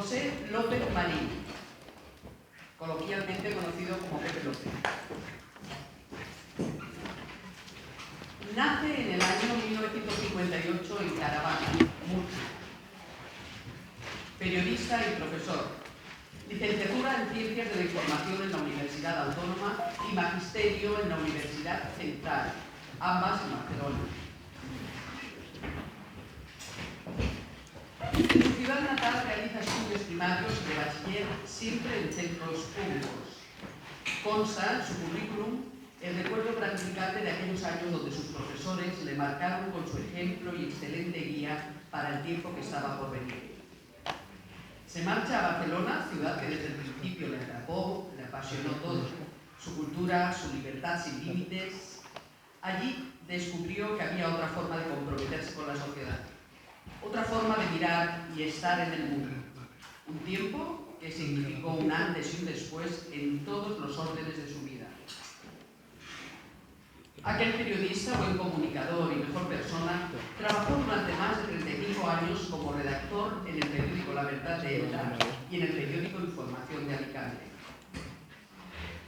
José López Marín, coloquialmente conocido como Pepe López. Nace en el año 1958 en Caravaca, Murcia. Periodista y profesor. Licenciatura en Ciencias de la Información en la Universidad Autónoma y Magisterio en la Universidad Central, ambas en Barcelona. En su ciudad natal realiza estudios primarios de bachiller siempre en centros públicos. Consta en su currículum el recuerdo gratificante de aquellos años donde sus profesores le marcaron con su ejemplo y excelente guía para el tiempo que estaba por venir. Se marcha a Barcelona, ciudad que desde el principio le atrapó, le apasionó todo, su cultura, su libertad sin límites. Allí descubrió que había otra forma de comprometerse con la sociedad, otra forma de mirar y estar en el mundo. Un tiempo que significó un antes y un después en todos los órdenes de su vida. Aquel periodista, buen comunicador y mejor persona, trabajó durante más de 35 años como redactor en el periódico La Verdad de Elda y en el periódico Información de Alicante.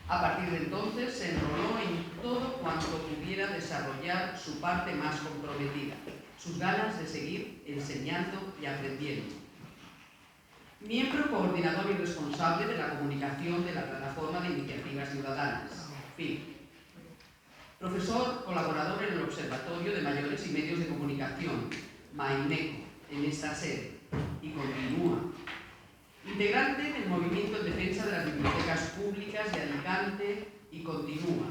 A partir de entonces se enroló en todo cuanto pudiera desarrollar su parte más comprometida, sus ganas de seguir enseñando y aprendiendo. Miembro coordinador y responsable de la comunicación de la Plataforma de Iniciativas Ciudadanas, PIC. Profesor colaborador en el Observatorio de Mayores y Medios de Comunicación, MAIMECO, en esta sede, y continúa. Integrante del Movimiento en Defensa de las Bibliotecas Públicas de Alicante, y continúa.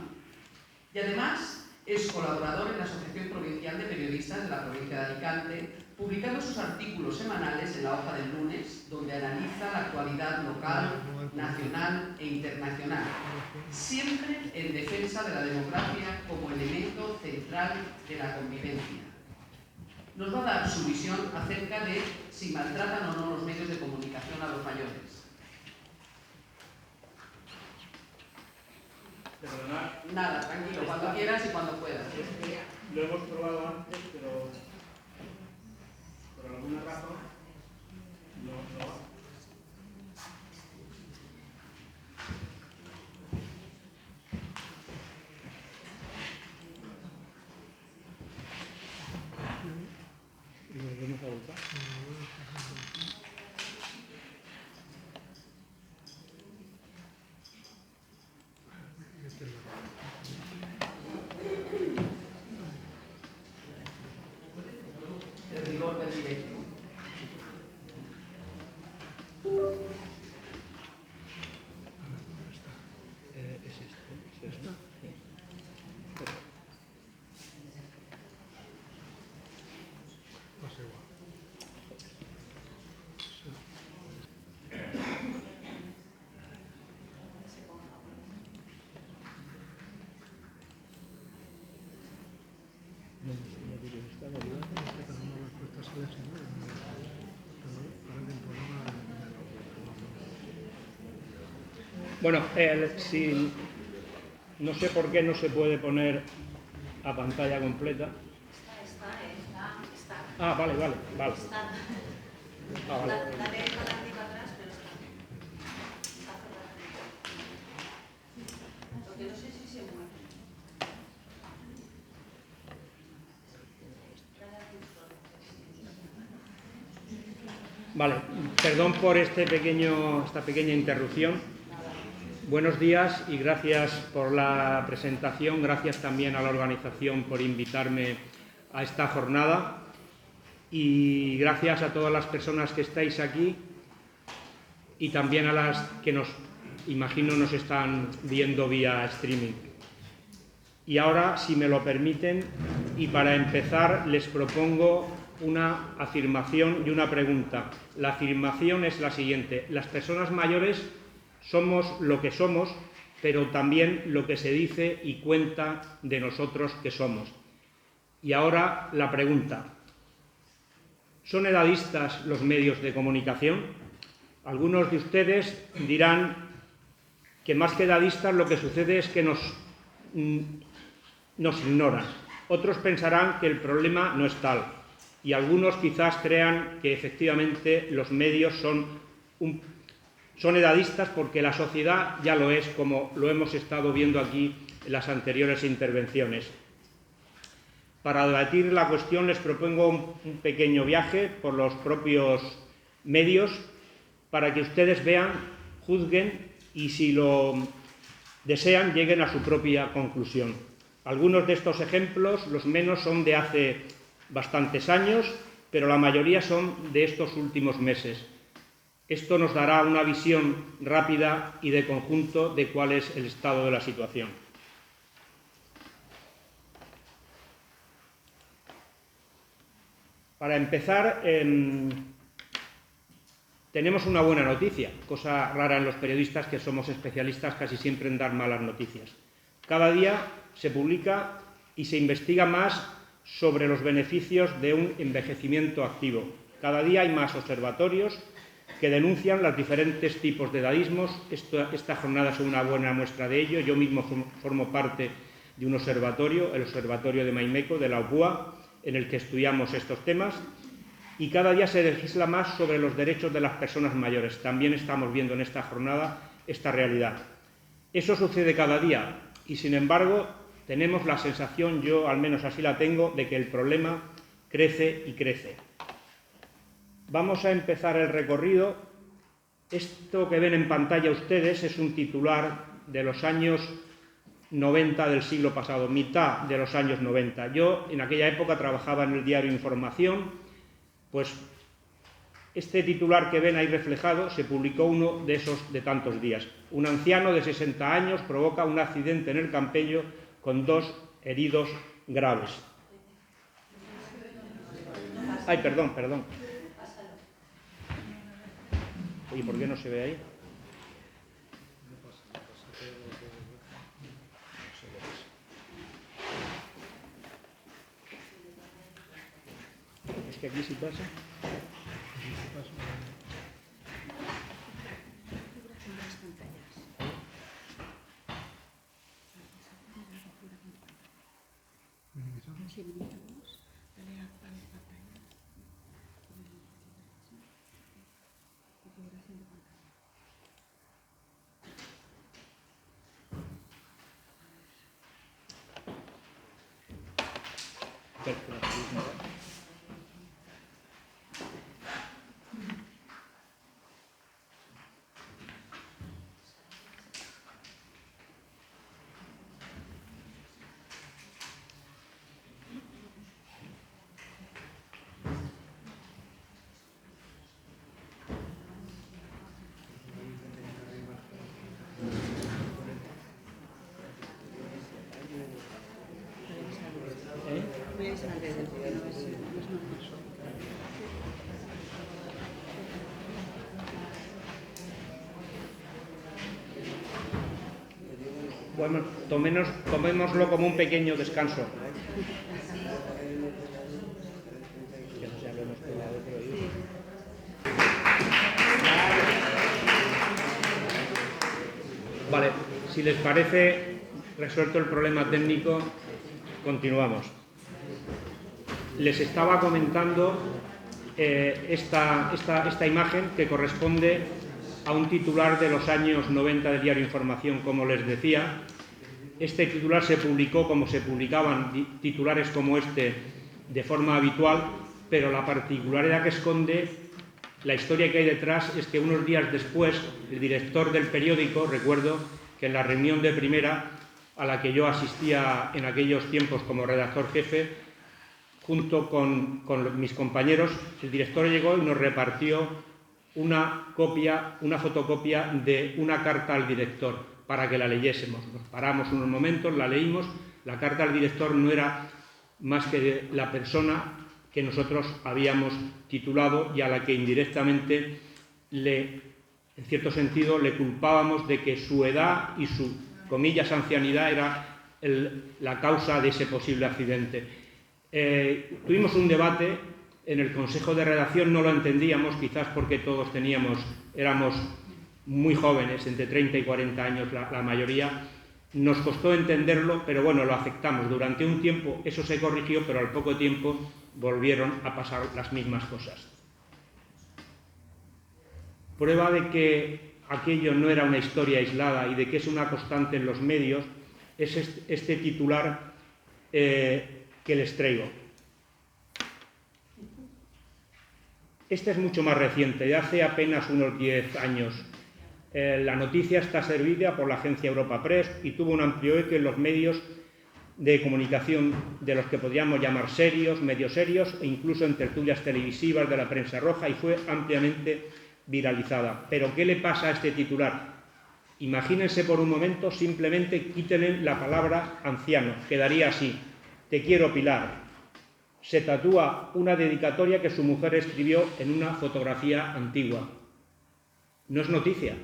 Y además es colaborador en la Asociación Provincial de Periodistas de la provincia de Alicante, publicando sus artículos semanales en la Hoja del Lunes, donde analiza la actualidad local, nacional e internacional, siempre en defensa de la democracia como elemento central de la convivencia. Nos va a dar su visión acerca de si maltratan o no los medios de comunicación a los mayores. Perdonad. Nada, tranquilo, cuando quieras y cuando puedas. Lo hemos probado antes, pero por alguna razón no va. ¿Y volvemos a voltar? El rigor del directo. Bueno, no sé por qué no se puede poner a pantalla completa. Está. Ah, vale. Está. Ah, vale. Dale para arriba atrás, pero está. Porque no sé si se mueve. Vale, perdón por esta pequeña interrupción. Buenos días y gracias por la presentación, gracias también a la organización por invitarme a esta jornada y gracias a todas las personas que estáis aquí y también a las que nos están viendo vía streaming. Y ahora, si me lo permiten, y para empezar les propongo una afirmación y una pregunta. La afirmación es la siguiente: las personas mayores somos lo que somos, pero también lo que se dice y cuenta de nosotros que somos. Y ahora la pregunta: ¿son edadistas los medios de comunicación? Algunos de ustedes dirán que más que edadistas lo que sucede es que nos ignoran. Otros pensarán que el problema no es tal. Y algunos quizás crean que efectivamente los medios son son edadistas porque la sociedad ya lo es, como lo hemos estado viendo aquí en las anteriores intervenciones. Para debatir la cuestión les propongo un pequeño viaje por los propios medios para que ustedes vean, juzguen y, si lo desean, lleguen a su propia conclusión. Algunos de estos ejemplos, los menos, son de hace bastantes años, pero la mayoría son de estos últimos meses. Esto nos dará una visión rápida y de conjunto de cuál es el estado de la situación. Para empezar, tenemos una buena noticia, cosa rara en los periodistas, que somos especialistas casi siempre en dar malas noticias. Cada día se publica y se investiga más sobre los beneficios de un envejecimiento activo. Cada día hay más observatorios que denuncian los diferentes tipos de edadismos. Esta jornada es una buena muestra de ello. Yo mismo formo parte de un observatorio, el Observatorio de Maimeco, de la UPUA, en el que estudiamos estos temas, y cada día se legisla más sobre los derechos de las personas mayores. También estamos viendo en esta jornada esta realidad. Eso sucede cada día y, sin embargo, tenemos la sensación, yo al menos así la tengo, de que el problema crece y crece. Vamos a empezar el recorrido. Esto que ven en pantalla ustedes es un titular de los años 90 del siglo pasado, mitad de los años 90. Yo en aquella época trabajaba en el diario Información, pues este titular que ven ahí reflejado se publicó uno de esos de tantos días. Un anciano de 60 años provoca un accidente en el Campello con 2 heridos graves. Ay, perdón. ¿Y por qué no se ve ahí? Es que aquí sí pasa. Bueno, tomémoslo como un pequeño descanso. Que no sé, lo hemos probado, pero yo... Vale, si les parece, resuelto el problema técnico, continuamos. Les estaba comentando esta imagen que corresponde a un titular de los años 90 del diario Información, como les decía. Este titular se publicó como se publicaban titulares como este de forma habitual, pero la particularidad que esconde, la historia que hay detrás, es que unos días después el director del periódico, recuerdo que en la reunión de primera a la que yo asistía en aquellos tiempos como redactor jefe, junto con mis compañeros, el director llegó y nos repartió una fotocopia de una carta al director para que la leyésemos. Nos paramos unos momentos, la leímos. La carta al director no era más que de la persona que nosotros habíamos titulado y a la que indirectamente, en cierto sentido, le culpábamos de que su edad y su, comillas, ancianidad era la causa de ese posible accidente. Tuvimos un debate en el Consejo de Redacción, no lo entendíamos, quizás porque todos éramos muy jóvenes, entre 30 y 40 años la mayoría. Nos costó entenderlo, pero bueno, lo aceptamos. Durante un tiempo eso se corrigió, pero al poco tiempo volvieron a pasar las mismas cosas. Prueba de que aquello no era una historia aislada y de que es una constante en los medios es este titular que les traigo. Este es mucho más reciente, de hace apenas unos 10 años. La noticia está servida por la agencia Europa Press y tuvo un amplio eco en los medios de comunicación de los que podríamos llamar serios, medio serios e incluso en tertulias televisivas de la prensa roja y fue ampliamente viralizada. Pero ¿qué le pasa a este titular? Imagínense por un momento, simplemente quítenle la palabra anciano, quedaría así: te quiero, Pilar. Se tatúa una dedicatoria que su mujer escribió en una fotografía antigua. No es noticia.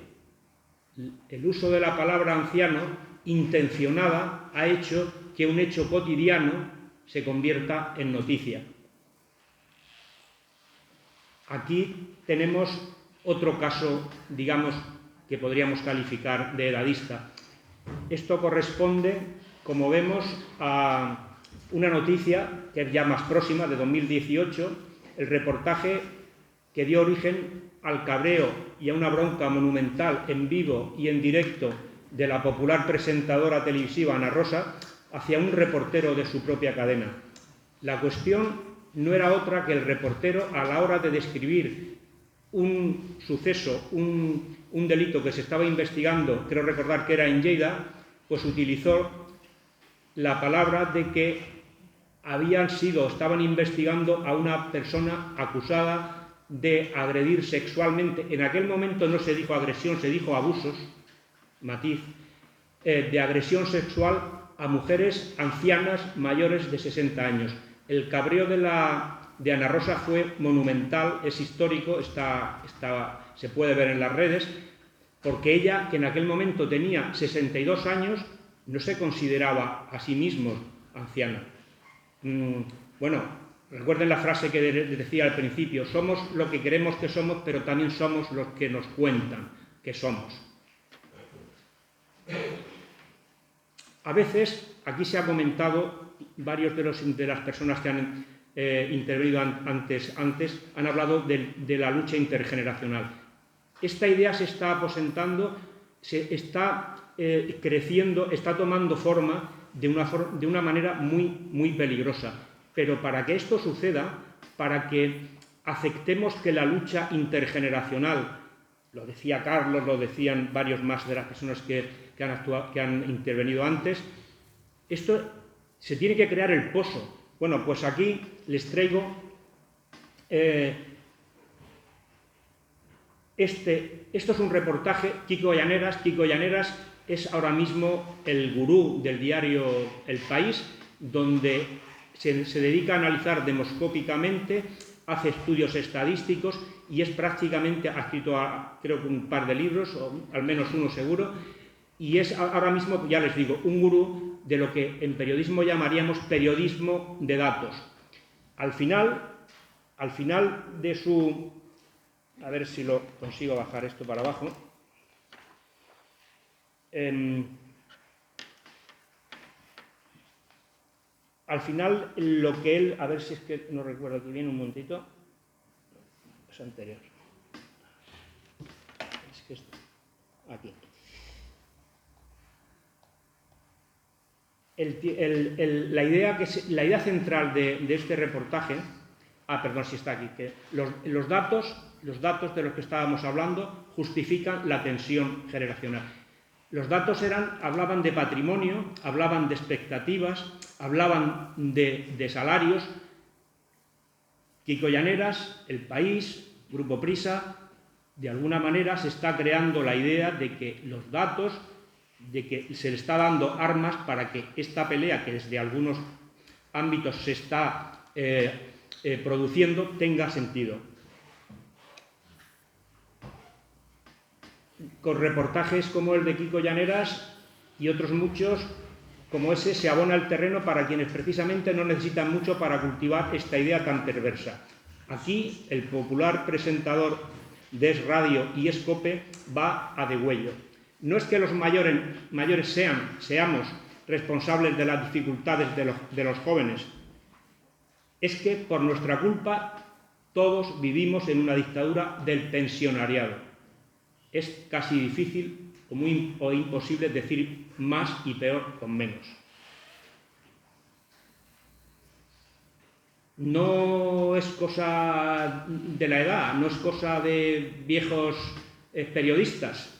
El uso de la palabra anciano, intencionada, ha hecho que un hecho cotidiano se convierta en noticia. Aquí tenemos otro caso, digamos, que podríamos calificar de edadista. Esto corresponde, como vemos, a una noticia que es ya más próxima, de 2018, el reportaje que dio origen al cabreo y a una bronca monumental en vivo y en directo de la popular presentadora televisiva Ana Rosa hacia un reportero de su propia cadena. La cuestión no era otra que el reportero, a la hora de describir un suceso, un delito que se estaba investigando, creo recordar que era en Lleida, pues utilizó la palabra de que estaban investigando a una persona acusada de agredir sexualmente. En aquel momento no se dijo agresión, se dijo abusos, matiz, de agresión sexual a mujeres ancianas mayores de 60 años. El cabreo de Ana Rosa fue monumental, es histórico, se puede ver en las redes, porque ella, que en aquel momento tenía 62 años, no se consideraba a sí misma anciana. Bueno, recuerden la frase que decía al principio: somos lo que creemos que somos, pero también somos los que nos cuentan que somos. A veces, aquí se ha comentado, varios de las personas que han intervenido antes han hablado de la lucha intergeneracional. Esta idea se está aposentando, se está creciendo, está tomando forma de una manera muy peligrosa. Pero para que esto suceda, para que aceptemos que la lucha intergeneracional, lo decía Carlos, lo decían varios más de las personas que han intervenido antes, esto se tiene que crear el pozo. Bueno, pues aquí les traigo esto es un reportaje. Kiko Llaneras es ahora mismo el gurú del diario El País, donde se dedica a analizar demoscópicamente, hace estudios estadísticos y es prácticamente, ha escrito creo que un par de libros, o al menos uno seguro, y es ahora mismo, ya les digo, un gurú de lo que en periodismo llamaríamos periodismo de datos. Al final de su... A ver si lo consigo bajar esto para abajo. Al final, lo que él... A ver si es que no recuerdo aquí bien, un momentito. Es anterior. Es que esto... Aquí. La idea central de este reportaje... perdón, si está aquí. Que los datos de los que estábamos hablando justifican la tensión generacional. Los datos hablaban de patrimonio, hablaban de expectativas, hablaban de salarios. Kiko Llaneras, El País, Grupo Prisa, de alguna manera se está creando la idea de que los datos, de que se le está dando armas para que esta pelea, que desde algunos ámbitos se está produciendo, tenga sentido. Con reportajes como el de Kiko Llaneras y otros muchos como ese se abona el terreno para quienes precisamente no necesitan mucho para cultivar esta idea tan perversa. Aquí el popular presentador de Es Radio y Escope va a degüello. No es que los mayores seamos responsables de las dificultades de los jóvenes, es que por nuestra culpa todos vivimos en una dictadura del pensionariado. es casi difícil o imposible decir más y peor con menos. No es cosa de la edad, no es cosa de viejos periodistas.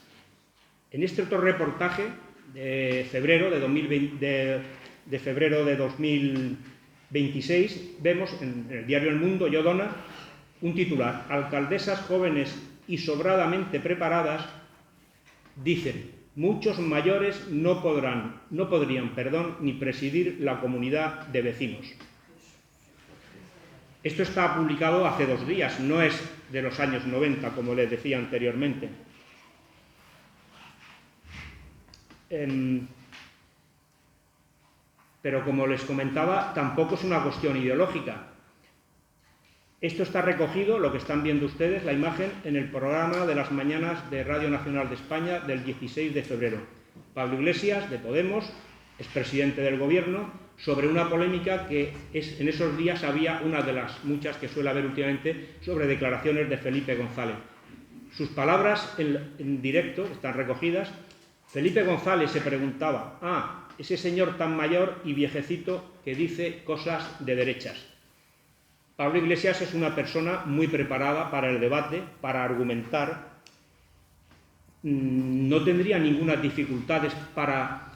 En este otro reportaje de febrero de febrero de 2026 vemos en el diario El Mundo, Yodona, un titular: alcaldesas jóvenes y sobradamente preparadas dicen: muchos mayores no podrían, ni presidir la comunidad de vecinos. Esto está publicado hace 2 días, no es de los años 90, como les decía anteriormente. Pero como les comentaba, tampoco es una cuestión ideológica. Esto está recogido, lo que están viendo ustedes, la imagen, en el programa de las mañanas de Radio Nacional de España del 16 de febrero. Pablo Iglesias, de Podemos, expresidente del Gobierno, sobre una polémica que en esos días había, una de las muchas que suele haber últimamente, sobre declaraciones de Felipe González. Sus palabras en directo están recogidas. Felipe González se preguntaba: ese señor tan mayor y viejecito que dice cosas de derechas. Pablo Iglesias es una persona muy preparada para el debate, para argumentar. No tendría ninguna dificultad para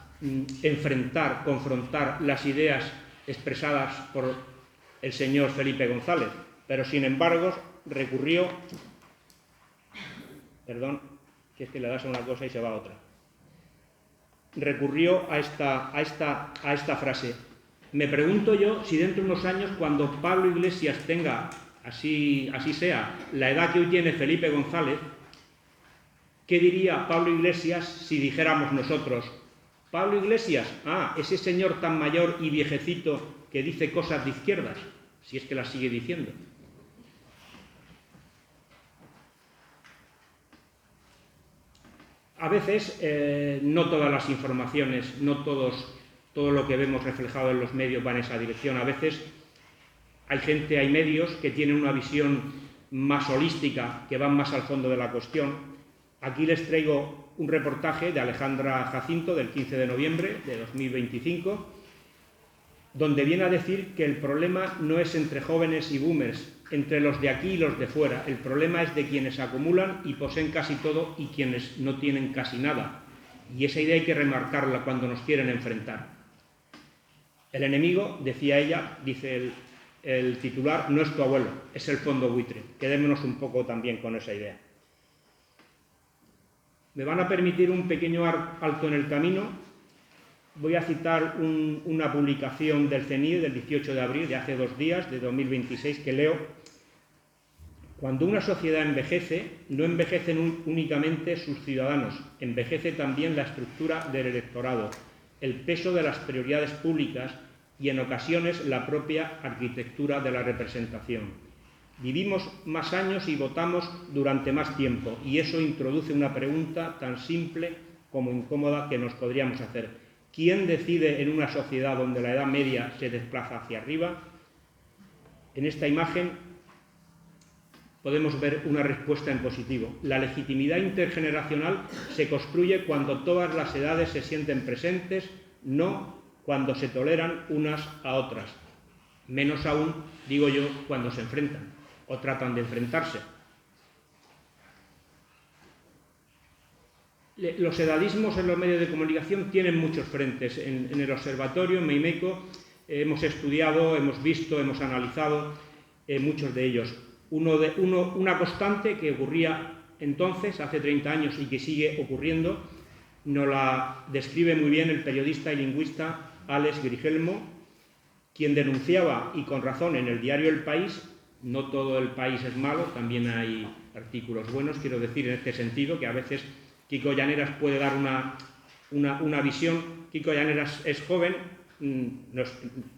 enfrentar, confrontar las ideas expresadas por el señor Felipe González, pero sin embargo recurrió, perdón, que es que le das a una cosa y se va a otra, recurrió a esta frase: me pregunto yo si dentro de unos años, cuando Pablo Iglesias tenga, así sea, la edad que hoy tiene Felipe González, ¿qué diría Pablo Iglesias si dijéramos nosotros: Pablo Iglesias, ese señor tan mayor y viejecito que dice cosas de izquierdas, si es que las sigue diciendo? A veces no todas las informaciones, no todo lo que vemos reflejado en los medios va en esa dirección. A veces hay medios que tienen una visión más holística, que van más al fondo de la cuestión. Aquí les traigo un reportaje de Alejandra Jacinto del 15 de noviembre de 2025, donde viene a decir que el problema no es entre jóvenes y boomers, entre los de aquí y los de fuera. El problema es de quienes acumulan y poseen casi todo y quienes no tienen casi nada. Y esa idea hay que remarcarla cuando nos quieren enfrentar. El enemigo, decía ella, dice el titular, no es tu abuelo, es el fondo buitre. Quedémonos un poco también con esa idea. Me van a permitir un pequeño alto en el camino. Voy a citar una publicación del CENIE del 18 de abril, de hace 2 días, de 2026, que leo: cuando una sociedad envejece, no envejecen únicamente sus ciudadanos, envejece también la estructura del electorado, el peso de las prioridades públicas y, en ocasiones, la propia arquitectura de la representación. Vivimos más años y votamos durante más tiempo, y eso introduce una pregunta tan simple como incómoda que nos podríamos hacer: ¿quién decide en una sociedad donde la edad media se desplaza hacia arriba? En esta imagen podemos ver una respuesta en positivo. La legitimidad intergeneracional se construye cuando todas las edades se sienten presentes, no cuando se toleran unas a otras. Menos aún, digo yo, cuando se enfrentan o tratan de enfrentarse. Los edadismos en los medios de comunicación tienen muchos frentes. En el observatorio, en Meimeco, hemos estudiado, hemos visto, hemos analizado muchos de ellos. Una constante que ocurría entonces, hace 30 años, y que sigue ocurriendo, nos la describe muy bien el periodista y lingüista Alex Grigelmo, quien denunciaba, y con razón, en el diario El País. No todo el país es malo, también hay artículos buenos, quiero decir en este sentido, que a veces Kiko Llaneras puede dar una visión. Kiko Llaneras es joven,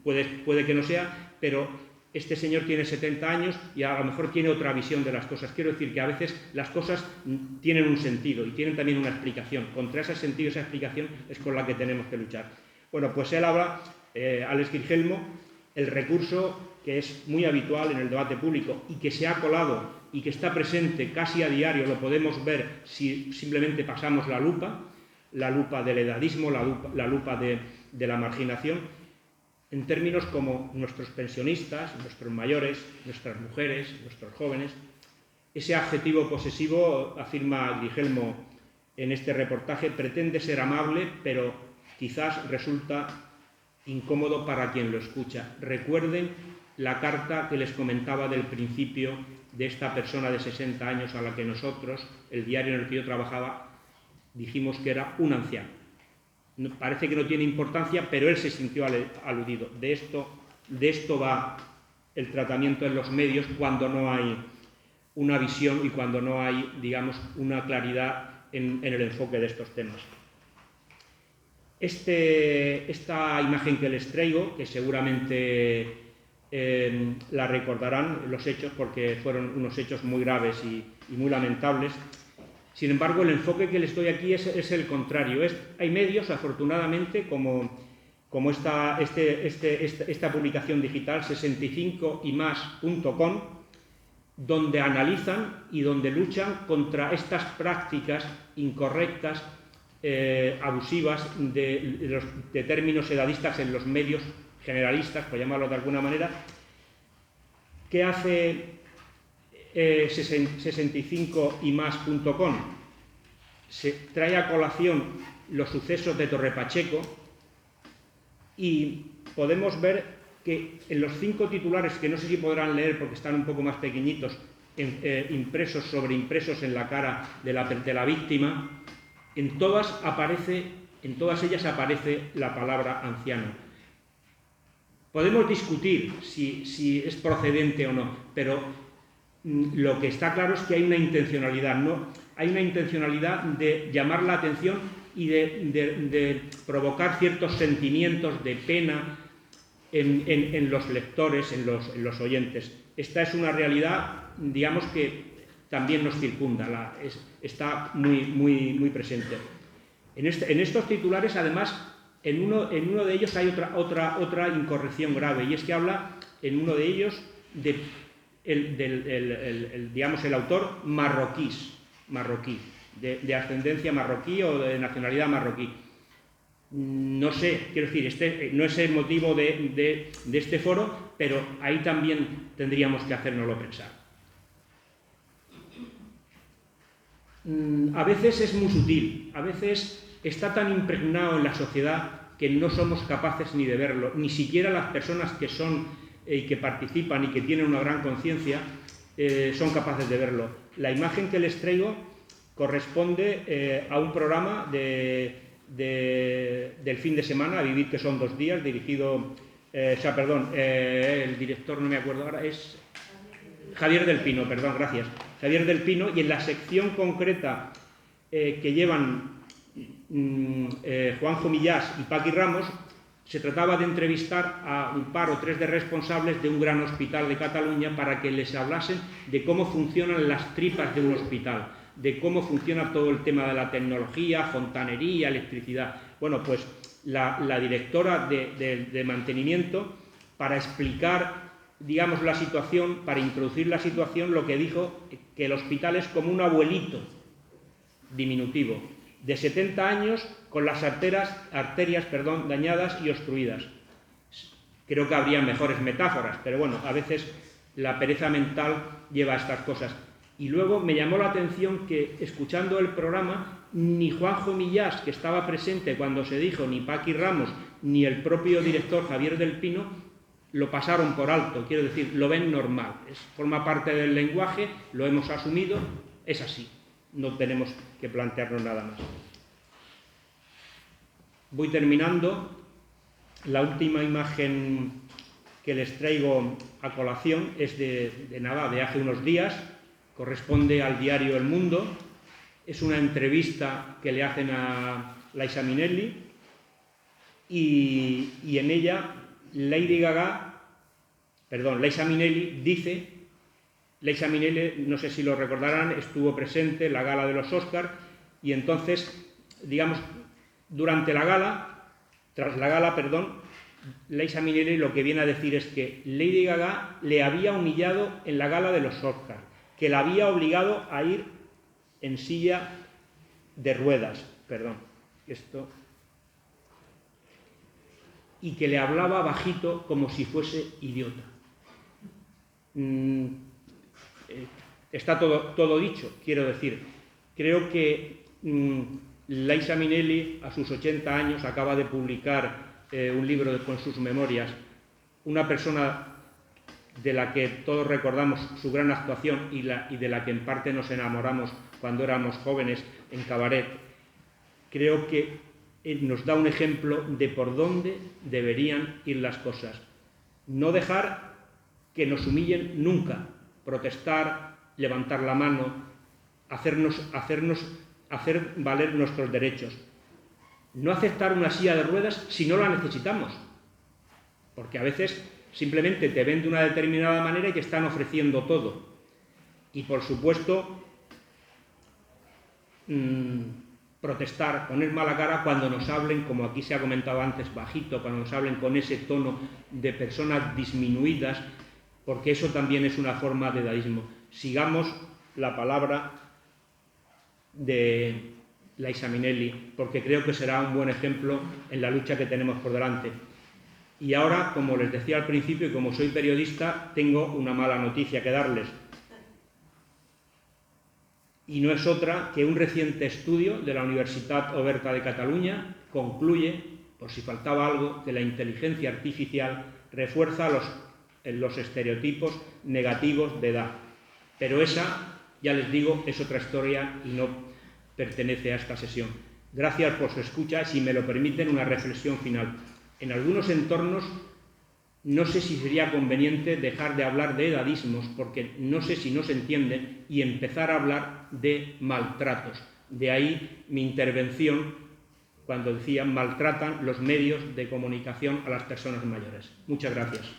puede que no sea, pero este señor tiene 70 años y a lo mejor tiene otra visión de las cosas. Quiero decir que a veces las cosas tienen un sentido y tienen también una explicación. Contra ese sentido, esa explicación es con la que tenemos que luchar. Bueno, pues él habla, Alex Grigelmo, el recurso que es muy habitual en el debate público y que se ha colado y que está presente casi a diario, lo podemos ver si simplemente pasamos la lupa del edadismo, la lupa de la marginación, en términos como nuestros pensionistas, nuestros mayores, nuestras mujeres, nuestros jóvenes. Ese adjetivo posesivo, afirma Grigelmo en este reportaje, pretende ser amable, pero quizás resulta incómodo para quien lo escucha. Recuerden la carta que les comentaba del principio de esta persona de 60 años a la que nosotros, el diario en el que yo trabajaba, dijimos que era un anciano. Parece que no tiene importancia, pero él se sintió aludido. De esto va el tratamiento en los medios cuando no hay una visión y cuando no hay, digamos, una claridad en el enfoque de estos temas. Esta imagen que les traigo, que seguramente la recordarán los hechos, porque fueron unos hechos muy graves y muy lamentables. Sin embargo, el enfoque que les doy aquí es el contrario. Hay medios, afortunadamente, como esta publicación digital, 65ymas.com, donde analizan y donde luchan contra estas prácticas incorrectas, abusivas de términos edadistas en los medios generalistas, por llamarlo de alguna manera. ¿Qué hace 65ymas.com? Se trae a colación los sucesos de Torre Pacheco y podemos ver que en los 5 titulares, que no sé si podrán leer porque están un poco más pequeñitos, sobreimpresos en la cara de la víctima, en todas ellas aparece la palabra anciano. Podemos discutir si es procedente o no, pero lo que está claro es que hay una intencionalidad, ¿no? Hay una intencionalidad de llamar la atención y de provocar ciertos sentimientos de pena en los lectores, en los oyentes. Esta es una realidad, digamos, que también nos circunda, está muy presente. En estos titulares, además, en uno de ellos hay otra incorrección grave, y es que habla en uno de ellos digamos, el autor marroquí, de ascendencia marroquí o de nacionalidad marroquí. No sé, quiero decir, no es el motivo de este foro, pero ahí también tendríamos que hacérnoslo pensar. A veces es muy sutil, a veces está tan impregnado en la sociedad que no somos capaces ni de verlo, ni siquiera las personas que son y que participan y que tienen una gran conciencia son capaces de verlo. La imagen que les traigo corresponde a un programa del fin de semana, A Vivir, que son 2 días, dirigido, el director no me acuerdo ahora, es Javier del Pino, perdón, gracias. Javier del Pino, y en la sección concreta que llevan Juanjo Millás y Paqui Ramos, se trataba de entrevistar a un par o 3 de responsables de un gran hospital de Cataluña para que les hablasen de cómo funcionan las tripas de un hospital, de cómo funciona todo el tema de la tecnología, fontanería, electricidad. Bueno, pues la directora de mantenimiento, para explicar, digamos, la situación, para introducir la situación, lo que dijo, que el hospital es como un abuelito diminutivo, de 70 años, con las arterias dañadas y obstruidas. Creo que habría mejores metáforas, pero bueno, a veces la pereza mental lleva a estas cosas. Y luego me llamó la atención que, escuchando el programa, ni Juanjo Millás, que estaba presente cuando se dijo, ni Paqui Ramos, ni el propio director Javier del Pino, lo pasaron por alto, quiero decir, lo ven normal. Forma parte del lenguaje, lo hemos asumido, es así. No tenemos que plantearnos nada más. Voy terminando. La última imagen que les traigo a colación es de hace unos días, corresponde al diario El Mundo. Es una entrevista que le hacen a Liza Minnelli y en ella Liza Minnelli dice... Liza Minnelli, no sé si lo recordarán, estuvo presente en la gala de los Oscars y entonces, digamos, durante la gala, tras la gala, Liza Minnelli lo que viene a decir es que Lady Gaga le había humillado en la gala de los Oscars, que la había obligado a ir en silla de ruedas, y que le hablaba bajito como si fuese idiota. Está todo dicho, quiero decir. Creo que Liza Minnelli, a sus 80 años, acaba de publicar un libro con sus memorias, una persona de la que todos recordamos su gran actuación y de la que en parte nos enamoramos cuando éramos jóvenes en Cabaret. Creo que nos da un ejemplo de por dónde deberían ir las cosas. No dejar que nos humillen nunca, protestar, levantar la mano, hacer valer nuestros derechos. No aceptar una silla de ruedas si no la necesitamos, porque a veces simplemente te ven de una determinada manera y te están ofreciendo todo. Y por supuesto, protestar, poner mala cara cuando nos hablen, como aquí se ha comentado antes, bajito, cuando nos hablen con ese tono de personas disminuidas, porque eso también es una forma de dadaísmo. Sigamos la palabra de Liza Minnelli, porque creo que será un buen ejemplo en la lucha que tenemos por delante. Y ahora, como les decía al principio, y como soy periodista, tengo una mala noticia que darles. Y no es otra que un reciente estudio de la Universitat Oberta de Cataluña concluye, por si faltaba algo, que la inteligencia artificial refuerza los estereotipos negativos de edad. Pero esa, ya les digo, es otra historia y no pertenece a esta sesión. Gracias por su escucha. Si me lo permiten, una reflexión final. En algunos entornos no sé si sería conveniente dejar de hablar de edadismos, porque no sé si no se entiende, y empezar a hablar de maltratos. De ahí mi intervención cuando decía maltratan los medios de comunicación a las personas mayores. Muchas gracias.